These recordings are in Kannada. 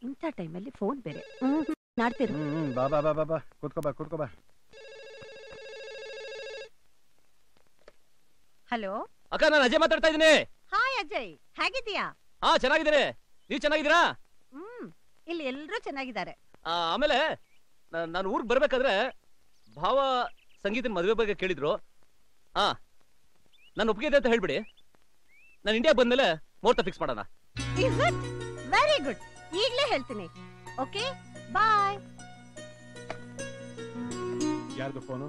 ಇಂಥ ಟೈಮಲ್ಲಿ ಫೋನ್ ಬೇರೆ ನಾಡ್ತೀರ. ಬಾ ಬಾ ಬಾ ಬಾ ಕೂತ್ಕೋ ಬಾ. ಹಲೋ ಅಕ್ಕ, ನಾನು ಅಜಯ್ ಮಾತಾಡ್ತಾ ಇದ್ದೀನಿ. ಹಾಯ್ ಅಜಯ್, ಹೇಗಿದ್ದೀಯಾ? ಹಾ, ಚೆನ್ನಾಗಿದ್ದೀನಿ. ನೀವ್ ಚೆನ್ನಾಗಿದ್ದೀರಾ? ಇಲ್ಲಿ ಎಲ್ರೂ ಚೆನ್ನಾಗಿದ್ದಾರೆ. ಆಮೇಲೆ ನಾನು ಊರ್ಗ್ ಬರ್ಬೇಕಾದ್ರೆ ಭಾವ ಸಂಗೀತನ ಮದುವೆ ಬಗ್ಗೆ ಕೇಳಿದ್ರು. ನಾನು ಒಪ್ಪಿಗೆ ಅಂತ ಹೇಳ್ಬಿಡಿ. ನಾನು ಇಂಡಿಯಾ ಬಂದ್ಮೇಲೆ ಮುಹೂರ್ತ ಫಿಕ್ಸ್ ಮಾಡೋಣ. ವೆರಿ ಗುಡ್, ಈಗಲೇ ಹೇಳ್ತೀನಿ. ಓಕೆ, ಬಾಯ್. ಯಾರ್ದು ಫೋನು?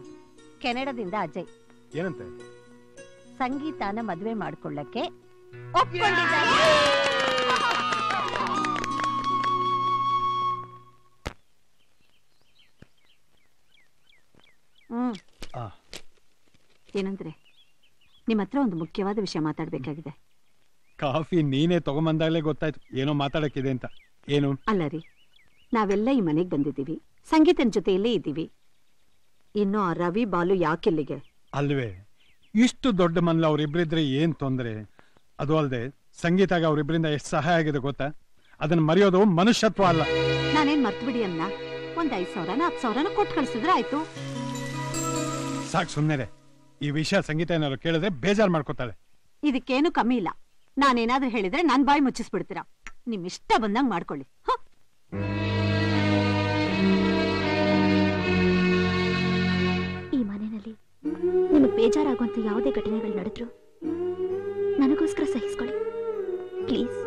ಕೆನಡಾದಿಂದ ಅಜಯ್. ಏನಂತೆ? ಸಂಗೀತನ ಮದುವೆ ಮಾಡ್ಕೊಳ್ಳಕ್ಕೆ ಒಪ್ಕೊಂಡಿದ್ದಾರೆ. ಏನಂದ್ರೆ ನಿಮ್ಮ ಹತ್ರ ಒಂದು ಮುಖ್ಯವಾದ ವಿಷಯ ಮಾತಾಡ್ಬೇಕಾಗಿದೆ. ಕಾಫಿ ನೀನೇ ತಗೊಂಬಂದಾಗಲೇ ಗೊತ್ತಾಯ್ತು ಏನೋ ಮಾತಾಡಕ್ಕಿದೆ ಅಂತ. ಏನು? ಅಲ್ಲ ರೀ, ನಾವೆಲ್ಲ ಈ ಮನೆಗೆ ಬಂದಿದ್ದೀವಿ, ಸಂಗೀತನ ಜೊತೆಯಲ್ಲೇ ಇದ್ದೀವಿ. ಇನ್ನು ಆ ರವಿ ಬಾಲು ಯಾಕಿಲ್ಲಿಗೆ? ಅಲ್ವೇ, ಇಷ್ಟು ದೊಡ್ಡ ಮನ್ಲ ಅವ್ರಿಬ್ರಿದ್ರೆ ಏನ್ ತೊಂದ್ರೆ? ಅದು ಅಲ್ದೆ ಸಂಗೀತಾಗ ಅವ್ರಿಬ್ರಿಂದ ಎಷ್ಟು ಸಹಾಯ ಆಗಿದೆ ಗೊತ್ತಾ? ಅದನ್ನ ಮರೆಯೋದು ಮನುಷ್ಯತ್ವ ಅಲ್ಲ. ನಾನೇನ್ ಮರ್ತು ಬಿಡಿ ಅನ್ನ, ಒಂದ್ 5,000 10,000 ಕೊಟ್ಟು ಕಳ್ಸಿದ್ರೆ ಆಯ್ತು. ಸಾಕು ಸುಮ್ಮನೆ. ಈ ವಿಷಯ ಸಂಗೀತ ಏನಾದ್ರು ಕೇಳಿದ್ರೆ ಬೇಜಾರು ಮಾಡ್ಕೋತಾಳೆ. ಇದಕ್ಕೇನು ಕಮ್ಮಿ ಇಲ್ಲ. ನಾನೇನಾದ್ರೂ ಹೇಳಿದ್ರೆ ನಾನ್ ಬಾಯಿ ಮುಚ್ಚಿಸ್ಬಿಡ್ತೀರಾ. ನಿಮ್ ಇಷ್ಟ ಬಂದಂಗ್ ಮಾಡ್ಕೊಳ್ಳಿ. ಈ ಮನೆಯಲ್ಲಿ ನಿಮಗೆ ಬೇಜಾರಾಗುವಂತ ಯಾವುದೇ ಘಟನೆಗಳು ನಡೆದ್ರು ನನಗೋಸ್ಕರ ಸಹಿಸ್ಕೊಳ್ಳಿ ಪ್ಲೀಸ್.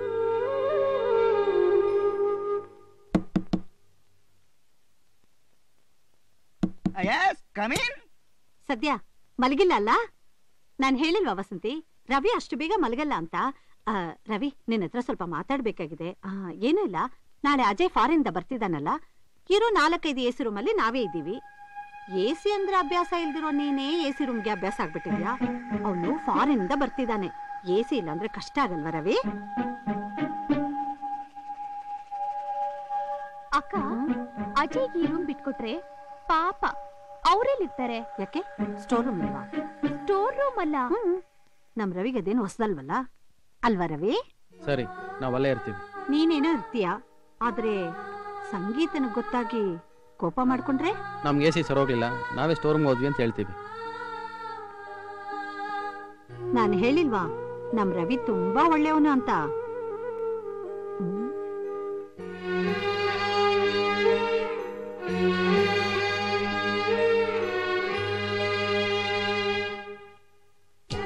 ಸದ್ಯ ಮಲಗಿಲ್ಲ ಅಲ್ಲ? ನಾನ್ ಹೇಳಿಲ್ವಾ ವಸಂತಿ, ರವಿ ಅಷ್ಟು ಬೇಗ ಮಲಗಲ್ಲ ಅಂತ. ರವಿ, ನಿನ್ನ ಹತ್ರ ಸ್ವಲ್ಪ ಮಾತಾಡ್ಬೇಕಾಗಿದೆ. ಏನೂ ಇಲ್ಲ, ನಾಳೆ ಅಜಯ್ ಫಾರಿನ್ ಬರ್ತಿದ್ದಾನಲ್ಲ, ಇರೋ 4-5 AC ರೂಮಲ್ಲಿ ನಾವೇ ಇದ್ದೀವಿ. AC ಅಂದ್ರೆ ಅಭ್ಯಾಸ ಇಲ್ದಿರೋ ನೀನೇ AC ರೂಮ್ಗೆ ಅಭ್ಯಾಸ ಆಗ್ಬಿಟ್ಟಿದ್ಯಾ? ಅವನು ಫಾರಿನ್ ಬರ್ತಿದ್ದಾನೆ, AC ಇಲ್ಲ ಅಂದ್ರೆ ಕಷ್ಟ ಆಗಲ್ವಾ ರವಿ? ಅಕ್ಕ, ಅಜಯ್ಗೆ ಈ ರೂಮ್ ಬಿಟ್ಕೊಟ್ರೆ ಪಾಪ ಅವ್ರೆಲ್ಲಿರ್ತಾರೆ? ಯಾಕೆ, ಸ್ಟೋರ್ ರೂಮ್ ಇಲ್ವಾ? ಸ್ಟೋರ್ ರೂಮ್ ಅಲ್ಲ, ನಮ್ ರವಿಗೆ ಅದೇನು ಹೊಸದಲ್ವಲ್ಲ, ಅಲ್ವಾ ರವಿ? ಸರಿ, ನಾವಲ್ಲೇ ಇರ್ತೀವಿ. ನೀನೇನೋ ಇರ್ತೀಯ, ಆದ್ರೆ ಸಂಗೀತನ ಗೊತ್ತಾಗಿ ಕೋಪ ಮಾಡ್ಕೊಂಡ್ರೆ? ನಮ್ಗೆ AC ಸರೋಗ್ಲಿಲ್ಲ, ನಾವೇ ಸ್ಟೋರ್ ರೂಮ್ ಹೋದ್ವಿ ಅಂತ ಹೇಳ್ತೀವಿ. ನಾನು ಹೇಳಿಲ್ವಾ ನಮ್ ರವಿ ತುಂಬಾ ಒಳ್ಳೆಯವನು ಅಂತ?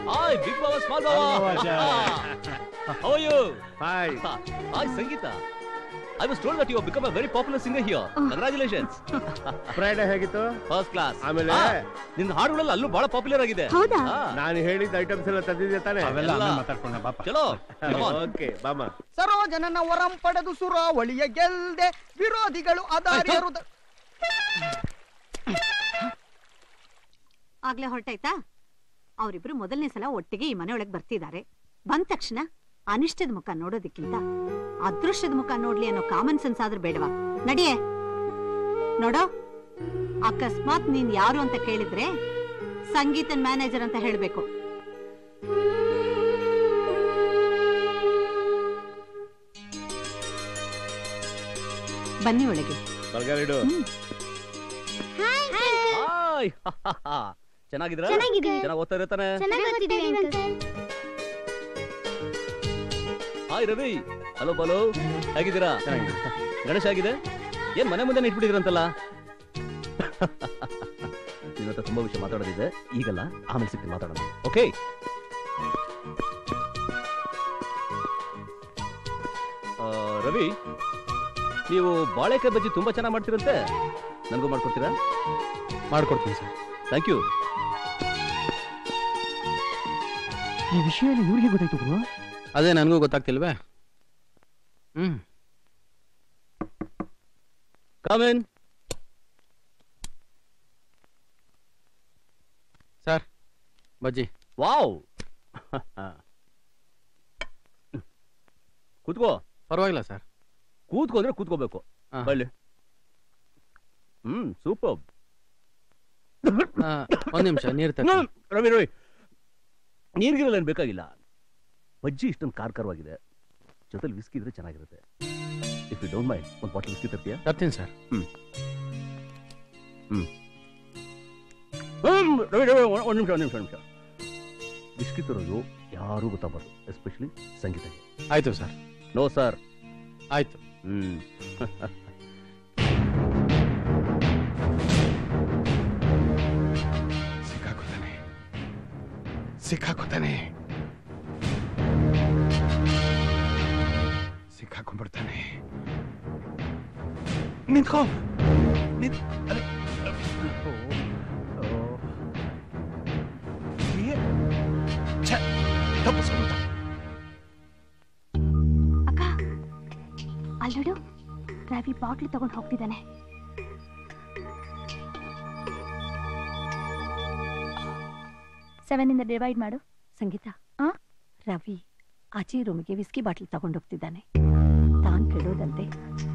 Hi, big Baba, small Baba. How are you? Hi. Hi, Sangeeta. I was told that you have become a very popular singer here. Congratulations. Friday ಹೇಗಿತ್ತು? First class. ಆಮೇಲೆ ನಿನ್ನ ಹಾಡುಗಳೆಲ್ಲ ಅಲ್ಲೂ ಬಹಳ ಪಾಪ್ಯುಲರ್ ಆಗಿದೆ. ಹೌದಾ? ನಾನು ಹೇಳಿದ ಐಟಮ್ಸ್ ಎಲ್ಲ ತಂದಿದ್ದೆ ತಾನೆ? ಅವೆಲ್ಲ ಮಾತಾಡ್ಕೊಂಡ ಬಾಪ. ಚಲೋ. ಓಕೆ ಬಾಮ. ಸರೋಜನನ ವರಂ ಪಡೆದು ಸುರಾವಳಿಯ ಗೆಲ್ದೆ ವಿರೋಧಿಗಳು ಅದಾರ್ಯರು. ಆಗ್ಲೇ ಹೊರಟಾಯ್ತಾ? ಅವರಿಬ್ರು ಮೊದಲನೇ ಸಲ ಒಟ್ಟಿಗೆ ಈ ಮನೆ ಒಳಗೆ ಬರ್ತಿದ್ದಾರೆ. ಬಂದ ತಕ್ಷಣ ಅನಿಷ್ಟದ ಮುಖ ನೋಡೋದಕ್ಕಿಂತ ಅದೃಷ್ಟದ ಮುಖ ನೋಡ್ಲಿ ಅನ್ನೋ ಕಾಮನ್ ಸೆನ್ಸ್ ಆದ್ರೂ ಬೇಡವಾ? ನಡಿಯೇ. ನೋಡೋ, ಅಕಸ್ಮಾತ್ ನೀನ್ ಯಾರು ಅಂತ ಕೇಳಿದ್ರೆ ಸಂಗೀತನ್ ಮ್ಯಾನೇಜರ್ ಅಂತ ಹೇಳ್ಬೇಕು. ಬನ್ನಿ ಒಳಗೆ. ಹಾಯ್, ಚೆನ್ನಾಗಿದ್ದೀರಾ? ಚೆನ್ನಾಗಿ ಓದ್ತಾ ಇರ್ತಾನೆ. ಹಾಯ್ ರವಿ. ಹಲೋ ಬಾಲು, ಹೇಗಿದ್ದೀರಾ? ಗಣೇಶ ಆಗಿದೆ? ಏನ್ ಮನೆ ಮುಂದೆ ಇಟ್ಬಿಟ್ಟಿದ್ರಂತಲ್ಲ? ನಿನ್ನ ಹತ್ರ ತುಂಬಾ ವಿಷಯ ಮಾತಾಡೋದಿದೆ, ಈಗಲ್ಲ ಆಮೇಲೆ ಸಿಗ್ತೀನಿ, ಮಾತಾಡೋಣ. ಓಕೆ? ರವಿ, ನೀವು ಬಾಳೆಕಾಯಿ ಬಜ್ಜಿ ತುಂಬಾ ಚೆನ್ನಾಗಿ ಮಾಡ್ತೀರಂತೆ, ನನಗೂ ಮಾಡ್ಕೊಡ್ತೀರಾ? ಮಾಡ್ಕೊಡ್ತೀನಿ ಸರ್. Thank you. ಈ ವಿಷಯ ಇವ್ರಿಗೆ ಗೊತ್ತಾಯ್ತು ಗುರು? ಅದೇ ನನಗೂ ಗೊತ್ತಾಗ್ತಿಲ್ವೇ. Come in. Sir, bajji. Wow. ಕೂತ್ಕೋ. ಪರವಾಗಿಲ್ಲ ಸರ್. ಕೂತ್ಕೊಂಡ್ರೆ ಕೂತ್ಕೋಬೇಕು. ಬಳ್ಳಿ. ಸೂಪರ್. ಒಂದ್ ನಿಮಿಷ ನೀರು ತಗ. ರವಿ ರವಿ, ನೀರ್ಗಿರಲ್ಲ ಬೇಕಾಗಿಲ್ಲ. ಬಜ್ಜಿ ಇಷ್ಟೊಂದು ಖಾರವಾಗಿದೆ, ಜೊತೆಲಿ ವಿಸ್ಕಿ ಇದ್ರೆ ಚೆನ್ನಾಗಿರುತ್ತೆ. ಇಫ್ ಯು ಡೋಂಟ್ ಮೈಂಡ್ ಒಂದು ಬಾಟಲ್ ವಿಸ್ಕಿ ತರ್ತೀಯಾ? ತರ್ತೀನಿ ಸರ್. ಒಂದು ನಿಮಿಷ. ವಿಸ್ಕಿ ತರೋದು ಯಾರೂ ಗೊತ್ತಾಗಬಾರ್ದು, ಎಸ್ಪೆಷಲಿ ಸಂಗೀತಕ್ಕೆ. ಆಯ್ತು ಸರ್. No sir. ಆಯ್ತು. ಸಿಕ್ಕಾಕೋತಾನೆ ಸಿಕ್ಕಾಕೊಂಡ್ಬಿಡ್ತಾನೆ. ನಿಂತ್ಕೋ. ಅಕ್ಕ ಅಲ್ಲೋಡು, ರವಿ ಬಾಟ್ಲಿ ತಗೊಂಡು ಹೋಗ್ತಿದ್ದಾನೆ. ಸೆವೆನ್ ಇಂದ ಡಿವೈಡ್ ಮಾಡು. ಸಂಗೀತ, ರವಿ ಅಜಯ್ ರೂಮಿಗೆ ವಿಸ್ಕಿ ಬಾಟ್ಲ್ ತಗೊಂಡೋಗ್ತಿದ್ದಾನೆ. ತಾನ್ ಕೆಡೋದಂತೆ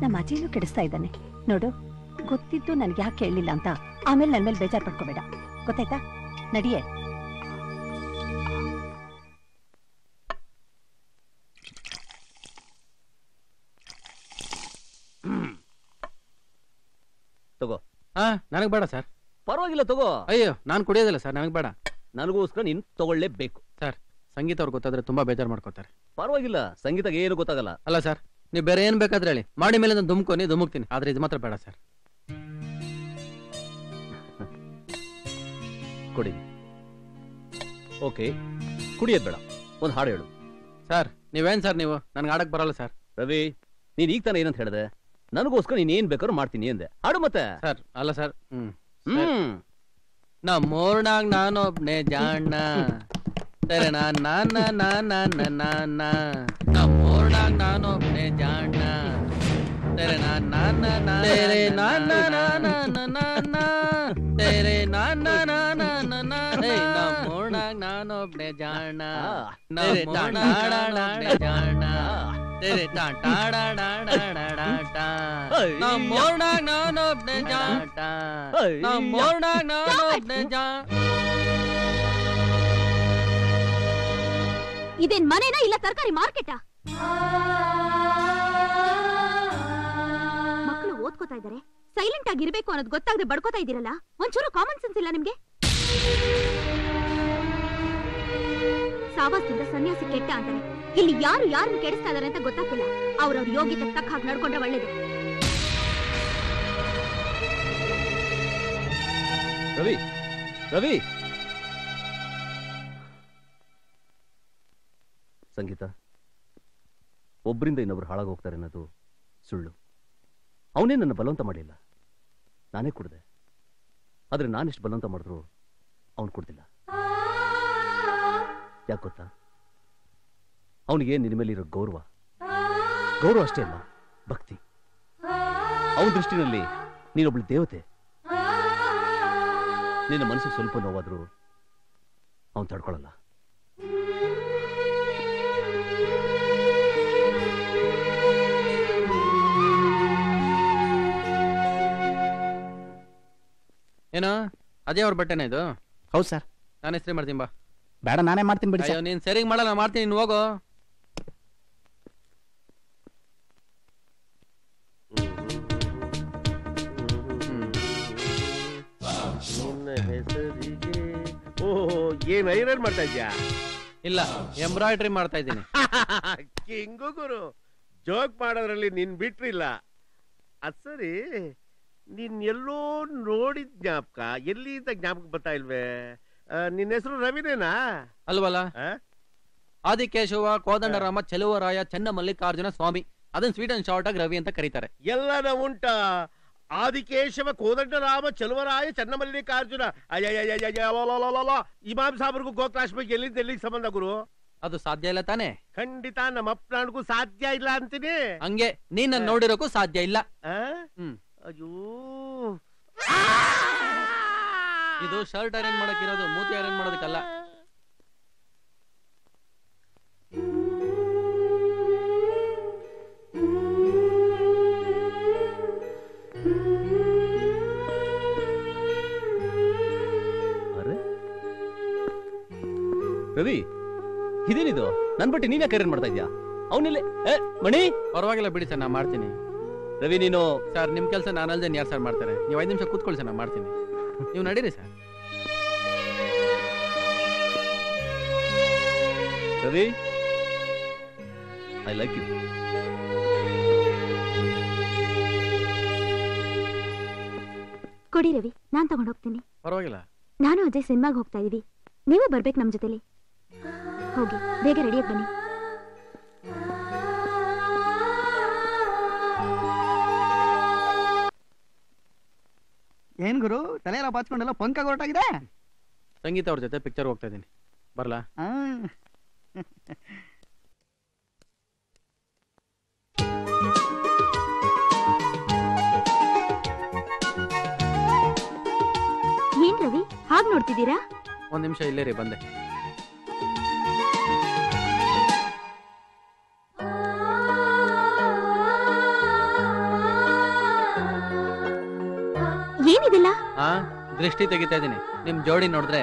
ನಮ್ಮ ಅಜಯ್ನು ಕೆಡಿಸ್ತಾ ಇದ್ದಾನೆ ನೋಡು. ಗೊತ್ತಿದ್ದು ನನ್ಗೆ ಯಾಕೆ ಕೇಳಲಿಲ್ಲ ಅಂತ ಆಮೇಲೆ ನನ್ ಮೇಲೆ ಬೇಜಾರ್ ಪಡ್ಕೋಬೇಡ, ಗೊತ್ತಾಯ್ತಾ? ನಡಿಯೇ. ತಗೋ. ನನಗ್ ಬೇಡ ಸರ್. ಪರವಾಗಿಲ್ಲ ತಗೋ. ಅಯ್ಯೋ, ನಾನು ಕುಡಿಯೋದಿಲ್ಲ ಸರ್, ನನಗ್ ಬೇಡ. ನನಗೋಸ್ಕರ ನೀನ್ ತಗೊಳ್ಳೇಬೇಕು ಸರ್. ಸಂಗೀತ ಅವ್ರು ಗೊತ್ತಾದ್ರೆ ತುಂಬಾ ಬೇಜಾರು ಮಾಡ್ಕೋತಾರೆ. ಪರವಾಗಿಲ್ಲ, ಸಂಗೀತಕ್ಕೆ ಏನು ಗೊತ್ತಾಗಲ್ಲ. ಅಲ್ಲ ಸರ್, ನೀವು ಬೇರೆ ಏನ್ ಬೇಕಾದ್ರೆ ಹೇಳಿ, ಮಾಡಿ ಮೇಲೆ ನಾನು ಧುಮುಕ್ತೀನಿ, ಆದ್ರೆ ಇದು ಮಾತ್ರ ಬೇಡ ಸರ್. ಕೊಡಿ. ಓಕೆ, ಕುಡಿಯೋದ್ ಬೇಡ, ಒಂದು ಹಾಡು ಹೇಳು. ಸರ್ ನೀವೇನ್ ಸರ್, ನೀವು ನನ್ಗೆ ಆಡಕ್ ಬರಲ್ಲ ಸರ್. ರವಿ, ನೀನ್ ಈಗ ತಾನೇ ಏನಂತ ಹೇಳಿದೆ? ನನಗೋಸ್ಕರ ನೀನ್ ಏನ್ ಬೇಕಾದ್ರೂ ಮಾಡ್ತೀನಿ ಅಂದೆ. ಹಾಡು ಮತ್ತೆ. ಸರ್ ಅಲ್ಲ ಸರ್. ನಮ್ಮೂರ್ನಾಗ ನಾನೊಬ್ನೇ ಜಾಣ, ಸರಿ ನಮ್ಮೂರ್ನಾಗ ನಾನೊಬ್ನೇ ಜಾಣ, ಸರಿ ನಮ್ಮೂರ್ನಾಗ ನಾನೊಬ್ನೇ ಜಾಣ, ನಮ್ಮೂರ್ನಾಗ ಜಾಣ, ನಮ್ಮೂರ್ನಾಗ ನಾನೊಬ್ನೇ ಜಾಣ, ನಮ್ಮೂರ್ನಾಗ ನಾನೊಬ್ನೇ ಜಾಣ. ಇದೇನ್ ಮನೆನಾ ಇಲ್ಲ ತರಕಾರಿ ಮಾರ್ಕೆಟಾ? ಮಕ್ಕಳು ಓದ್ಕೋತಾ ಇದಾರೆ, ಸೈಲೆಂಟ್ ಆಗಿರ್ಬೇಕು ಅನ್ನೋದು ಗೊತ್ತಾಗದೆ ಬಡ್ಕೋತಾ ಇದೀರಲ್ಲ, ಒಂಚೂರು ಕಾಮನ್ ಸೆನ್ಸ್ ಇಲ್ಲ ನಿಮ್ಗೆ? ಸಾವಾಸದಿಂದ ಸನ್ಯಾಸಿ ಕೆಟ್ಟ ಅಂತಾರೆ. ಇಲ್ಲಿ ಯಾರು ಯಾರನ್ನು ಕೆಡಿಸ್ತಾ ಇದಾರೆ ಅಂತ ಗೊತ್ತಾಗ್ತಿಲ್ಲ. ಅವ್ರವ್ರ ಯೋಗ್ಯತೆ ತಕ್ಕ ಹಾಗೆ ನಡ್ಕೊಂಡ್ರೆ ಒಳ್ಳೇದು. ರವಿ, ರವಿ. ಸಂಗೀತ, ಒಬ್ಬರಿಂದ ಇನ್ನೊಬ್ರು ಹಾಳಾಗಿ ಹೋಗ್ತಾರೆ ಅನ್ನೋದು ಸುಳ್ಳು. ಅವನೇ ನನ್ನ ಬಲವಂತ ಮಾಡಲಿಲ್ಲ, ನಾನೇ ಕುಡ್ದೆ. ಆದ್ರೆ ನಾನೆಷ್ಟು ಬಲವಂತ ಮಾಡಿದ್ರು ಅವನು ಕುಡ್ದಿಲ್ಲ. ಯಾಕೆ ಗೊತ್ತಾ? ಅವನಿಗೆ ನಿನ್ನ ಮೇಲೆ ಇರೋ ಗೌರವ ಅಷ್ಟೇ ಅಲ್ಲ, ಭಕ್ತಿ. ಅವನ ದೃಷ್ಟಿನಲ್ಲಿ ನೀನೊಬ್ಳು ದೇವತೆ. ನಿನ್ನ ಮನಸ್ಸಿಗೆ ಸ್ವಲ್ಪ ನೋವಾದ್ರೂ ಅವನು ತಡ್ಕೊಳ್ಳಲ್ಲ. ಏನೋ ಅದೇ ಅವ್ರ ಬಟ್ಟೆನ ಇದು? ಹೌದು ಸರ್. ನಾನು ಹೆಸರು ಮಾಡ್ತೀನಿ ಬಾ. ಬೇಡ, ನಾನೇ ಮಾಡ್ತೀನಿ ಬಿಡಿ. ಅಯ್ಯೋ, ನೀನ್ ಸರಿಗ್ ಮಾಡಲ್ಲ, ಮಾಡ್ತೀನಿ, ನೀನು ಹೋಗೋ. ಏನ್ ಐರನ್ ಮಾಡ್ತಾ ಇದ್ಯಾ? ಇಲ್ಲ, ಎಂಬ್ರಾಯ್ಡ್ರಿ ಮಾಡ್ತಾ ಇದ್ದೀನಿ. ಕಿಂಗು ಗುರು, ಜೋಕ್ ಮಾಡೋದ್ರಲ್ಲಿ ನಿನ್ ಬಿಟ್ರಿಲ್ಲ. ಅದ್ ಸರಿ, ನೀನ್ ಎಲ್ಲೋ ನೋಡಿದ ಜ್ಞಾಪಕ ಎಲ್ಲಿಂದ ಜ್ಞಾಪಕ ಬರ್ತಾ ಇಲ್ವೇ? ನಿನ್ನ ಹೆಸರು ರವಿನೇನಾ? ಅಲ್ವಲ್ಲ. ಆದಿಕೇಶವ ಕೋದಂಡರಾಮ ಚೆಲುವರಾಯ ಚೆನ್ನ ಮಲ್ಲಿಕಾರ್ಜುನ ಸ್ವಾಮಿ, ಅದನ್ನ ಸ್ವೀಟ್ ಅಂಡ್ ಶಾರ್ಟ್ ಆಗಿ ರವಿ ಅಂತ ಕರೀತಾರೆ. ಎಲ್ಲನ ಉಂಟ. ಆದಿಕೇಶವ ಕೋದಂಡರಾಮ ಚೆಲುವರಾಯ ಚೆನ್ನ ಮಲ್ಲಿಕಾರ್ಜುನ. ಇಮಾಮ್ ಸಾಬ್ರಿಗೂ ಗೋಕುಲಾಶ್ಮಿಗೆ ಎಲ್ಲಿಂದ ಎಲ್ಲಿಗೆ ಸಂಬಂಧ ಗುರು? ಅದು ಸಾಧ್ಯ ಇಲ್ಲ ತಾನೆ? ಖಂಡಿತ ನಮ್ಮ ಅಪ್ಪನಿಗೂ ಸಾಧ್ಯ ಇಲ್ಲ ಅಂತೀನಿ. ಹಂಗೆ ನೀನ್ ನೋಡಿರೋಕು ಸಾಧ್ಯ ಇಲ್ಲ. ಅಯ್ಯೋ, ಇದು ಶರ್ಟ್ ಐರನ್ ಮಾಡಕ್ಕಿರೋದು, ಮೂತಿ ಐರನ್ ಮಾಡೋದಕ್ಕಲ್ಲ. ರವಿ, ಇದೇನಿದು ನನ್ ಬಟ್ಟಿ ನೀನೇ ಕೈರನ್ ಮಾಡ್ತಾ ಇದ್ಯಾ? ಅವನಿಲ್ಲೇ ಮಣಿ. ಪರವಾಗಿಲ್ಲ ಬಿಡಿ ಸರ್, ನಾ ಮಾಡ್ತೀನಿ. ರವಿ ನೀನು ಸರ್ ನಿಮ್ ಕೆಲಸ ನಾನಲ್ದೆ ಯಾರು ಸರ್ ಮಾಡ್ತಾರೆ? ನೀವು 5 ನಿಮಿಷ ಕೂತ್ಕೊಳ್ಳಿ ಸರ್, ನಾ ಮಾಡ್ತೀನಿ. ನೀವು ನಡೀರಿ sir. Ravi, I like you. ಕೊಡಿ ರವಿ, ನಾನ್ ತಗೊಂಡ್ ಹೋಗ್ತೀನಿ. ಪರವಾಗಿಲ್ಲ. ನಾನು ಅಜಯ್ ಸಿನಿಮಾಗ್ ಹೋಗ್ತಾ ಇದೀವಿ, ನೀವು ಬರ್ಬೇಕು ನಮ್ ಜೊತೆಲಿ. ಹೋಗಿ ಬೇಗ ರೆಡಿಯಾಗಿ ಬನ್ನಿ. ಏನ್ ಗುರು, ತಲೆಯೆಲ್ಲ ಬಾಚ್ಕೊಂಡೆಲ್ಲ ಪಂಕಾಗ ಹೊರಟಾಗಿದೆ. ಸಂಗೀತ ಅವ್ರ ಜೊತೆ ಪಿಕ್ಚರ್ ಹೋಗ್ತಾ ಇದೀನಿ, ಬರ್ಲಾ? ಏನ್ ರವಿ ಹಾಗ್ ನೋಡ್ತಿದ್ದೀರಾ? 1 ನಿಮಿಷ ಇಲ್ಲೇ ರೀ, ಬಂದೆ. ಏನಿದಿಲ್ಲ? ದೃಷ್ಟಿ ತೆಗಿತಾ ಇದೀನಿ. ನಿಮ್ ಜೋಡಿ ನೋಡಿದ್ರೆ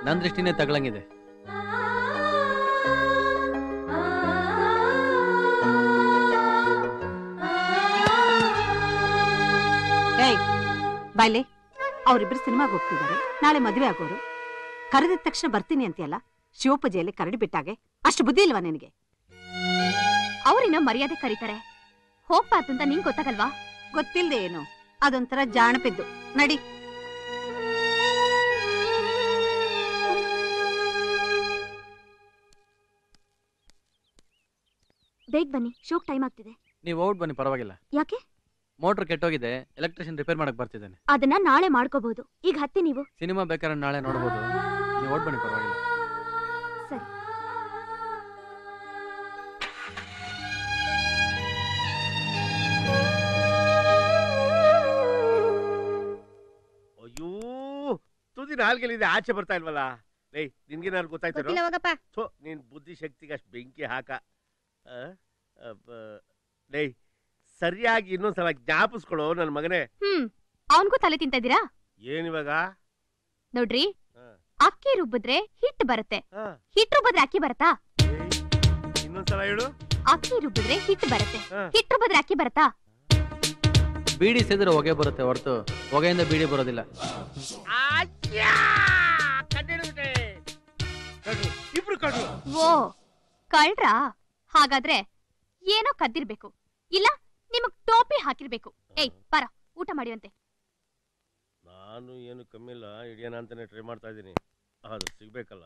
ನನ್ ದೃಷ್ಟಿನೇ ತಗಲಂಗಿದೆ. ಏಯ್ ಬಾಯ್ಲೆ, ಅವರಿಬ್ರು ಸಿನಿಮಾಗೆ ಹೋಗ್ತಿದ್ದಾರೆ, ನಾಳೆ ಮದುವೆ ಆಗೋರು. ಕರೆದಿದ ತಕ್ಷಣ ಬರ್ತೀನಿ ಅಂತೀಯಲ್ಲ, ಶಿವಪೂಜೆಯಲ್ಲಿ ಕರಡಿ ಬಿಟ್ಟಾಗೆ. ಅಷ್ಟು ಬುದ್ಧಿ ಇಲ್ವಾ ನಿನಗೆ? ಅವ್ರಿನ್ನ ಮರ್ಯಾದೆ ಕರೀತಾರೆ, ಹೋಗ್ಬಾರ್ದು ಅಂತ ನಿಂಗ್ ಗೊತ್ತಾಗಲ್ವಾ? ಗೊತ್ತಿಲ್ದೆ ಏನು, ಅದೊಂಥರ ಜಾಣಪಿದ್ದು. ನಡಿ. ಬೇಗ ಬನ್ನಿ, ಶೋಕ್ ಟೈಮ್ ಆಗ್ತಿದೆ. ನೀವು ಔಟ್ ಬನ್ನಿ, ಪರವಾಗಿಲ್ಲ. ಯಾಕೆ? ಮೋಟರ್ ಕೆಟ್ಟೋಗಿದೆ, ಎಲೆಕ್ಟ್ರಿಷಿಯನ್ ರಿಪೇರ್ ಮಾಡಕ್ ಬರ್ತಿದ್ದೇನೆ. ಅದನ್ನ ನಾಳೆ ಮಾಡ್ಕೋಬಹುದು, ಈಗ ಹತ್ತಿ ನೀವು. ಸಿನಿಮಾ ಬೇಕಾದ್ರೆ ನಾಳೆ ನೋಡಬಹುದು, ನೀವು ಔಟ್ ಬನ್ನಿ, ಪರವಾಗಿಲ್ಲ. ಸರಿ. ಅಯ್ಯೋ, ತುದಿ ನಾಲ್ಗೆಲ್ಲಿದೆ, ಆಚೆ ಬರ್ತಾ ಇಲ್ವಲ್ಲ. ಲೇ, ನಿನ್ಗೆ ನಾನು ಗೊತ್ತಾಯ್ತು. ನೀನ್ ಬುದ್ಧಿ ಶಕ್ತಿಗೆ ಅಷ್ಟು ಬೆಂಕಿ ಹಾಕ. ಲೇ, ಸರಿಯಾಗಿ ಇನ್ನೊಂದ್ಸಲ ಜ್ಞಾಪಿಸ್ಕೊಳು ನನ್ನ ಮಗನೇ. ಅವನ್ಗೂ ತಲೆ ತಿಂತಿದ್ದೀರಾ? ಏನಿವಾಗ ನೋಡ್ರಿ, ಅಕ್ಕಿ ರುಬ್ಬಿದ್ರೆ ಹಿಟ್ಟು ಬರುತ್ತೆ, ಹಿಟ್ಟು ರುಬ್ಬಿದ್ರೆ ಅಕ್ಕಿ ಬರತ್ತಾ? ಇನ್ನೊಂದ್ಸಲ ಹೇಳು. ಅಕ್ಕಿ ರುಬ್ಬಿದ್ರೆ ಹಿಟ್ಟು ಬರುತ್ತೆ, ಹಿಟ್ಟು ರುಬ್ಬಿದ್ರೆ ಅಕ್ಕಿ ಬರತ್ತಾ? ಬೀಡಿ ಸೇದ್ರೆ ಹೊಗೆ ಬರುತ್ತೆ ಹೊರತು ಹೊಗೆಯಿಂದ ಬೀಡಿ ಬರೋದಿಲ್ಲ. ಓ, ಕಳ್ರಾ? ಹಾಗಾದ್ರೆ ಏನೋ ಕದ್ದಿರ್ಬೇಕು, ಇಲ್ಲ ನಿಮಗ್ ಟೋಪಿ ಹಾಕಿರ್ಬೇಕು. ಏಯ್ ಬರ, ಊಟ ಮಾಡಿವಂತೆ. ನಾನು ಏನು ಕಮ್ಮಿ ಇಲ್ಲ, ಹಿಡಿಯೋಣ ಅಂತಾನೆ ಟ್ರೈ ಮಾಡ್ತಾ ಇದ್ದೀನಿ, ಅದು ಸಿಗ್ಬೇಕಲ್ಲ.